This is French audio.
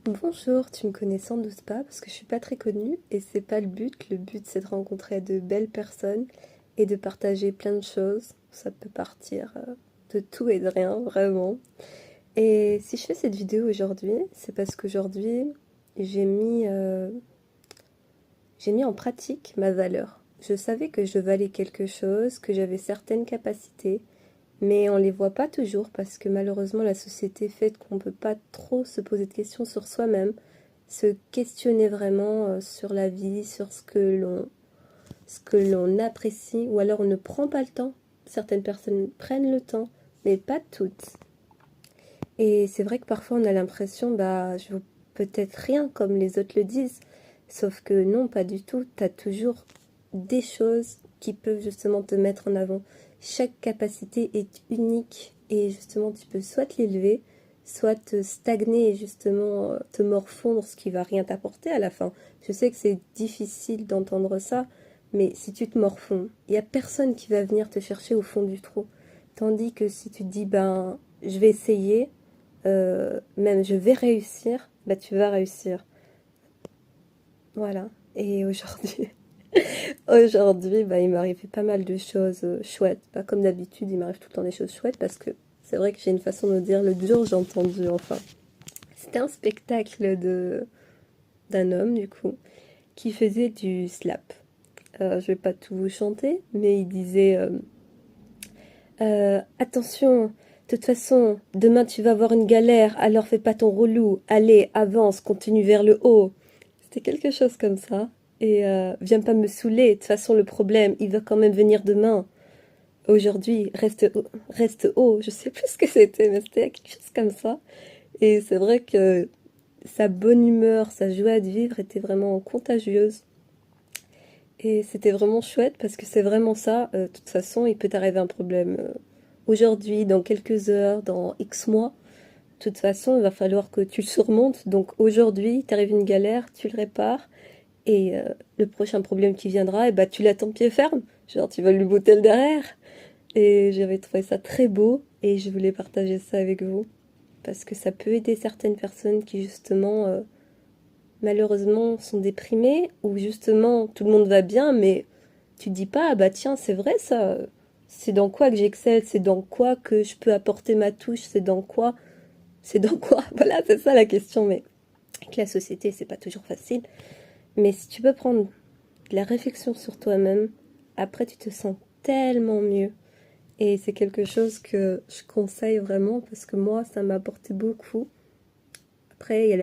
Bonjour, tu me connais sans doute pas parce que je suis pas très connue et c'est pas le but. Le but c'est de rencontrer de belles personnes et de partager plein de choses. Ça peut partir de tout et de rien, vraiment. Et si je fais cette vidéo aujourd'hui, c'est parce qu'aujourd'hui j'ai mis, euh, j'ai mis en pratique ma valeur. Je savais que je valais quelque chose, que j'avais certaines capacités, mais on les voit pas toujours parce que malheureusement la société fait qu'on peut pas trop se poser de questions sur soi-même, se questionner vraiment sur la vie, sur ce que l'on apprécie, ou alors on ne prend pas le temps. Certaines personnes prennent le temps, mais pas toutes. Et c'est vrai que parfois on a l'impression, bah, je vaux peut-être rien comme les autres le disent, sauf que non, pas du tout. Tu as toujours des choses qui peuvent justement te mettre en avant. Chaque capacité est unique et justement tu peux soit l'élever, soit te stagner et justement te morfondre, ce qui va rien t'apporter à la fin. Je sais que c'est difficile d'entendre ça, mais si tu te morfonds, il n'y a personne qui va venir te chercher au fond du trou. Tandis que si tu te dis, ben, je vais essayer, même je vais réussir, bah tu vas réussir. Voilà. Et aujourd'hui, aujourd'hui, bah, il m'arrivait pas mal de choses chouettes. Pas comme d'habitude, il m'arrive tout le temps des choses chouettes parce que c'est vrai que j'ai une façon de dire. Le jour, j'ai entendu, enfin. C'était un spectacle d'un homme, du coup, qui faisait du slap. Je vais pas tout vous chanter, mais il disait attention, de toute façon, demain tu vas avoir une galère, alors fais pas ton relou. Allez, avance, continue vers le haut. C'était quelque chose comme ça. Et viens pas me saouler, de toute façon le problème, il va quand même venir demain. Aujourd'hui, reste haut. Je sais plus ce que c'était, mais c'était quelque chose comme ça. Et c'est vrai que sa bonne humeur, sa joie de vivre était vraiment contagieuse. Et c'était vraiment chouette parce que c'est vraiment ça. De toute façon, il peut t'arriver un problème aujourd'hui, dans quelques heures, dans X mois. De toute façon, il va falloir que tu le surmontes. Donc aujourd'hui, t'arrive une galère, tu le répares. Et le prochain problème qui viendra, et bah, tu l'attends pied ferme. Genre, tu vas lui botter le derrière. Et j'avais trouvé ça très beau. Et je voulais partager ça avec vous. Parce que ça peut aider certaines personnes qui, justement, malheureusement, sont déprimées. Ou justement, tout le monde va bien, mais tu te dis pas, ah bah tiens, c'est vrai ça. C'est dans quoi que j'excelle, c'est dans quoi que je peux apporter ma touche, c'est dans quoi. Voilà, c'est ça la question. Mais avec la société, c'est pas toujours facile. Mais si tu peux prendre de la réflexion sur toi-même, après tu te sens tellement mieux. Et c'est quelque chose que je conseille vraiment parce que moi, ça m'a apporté beaucoup. Après, il y a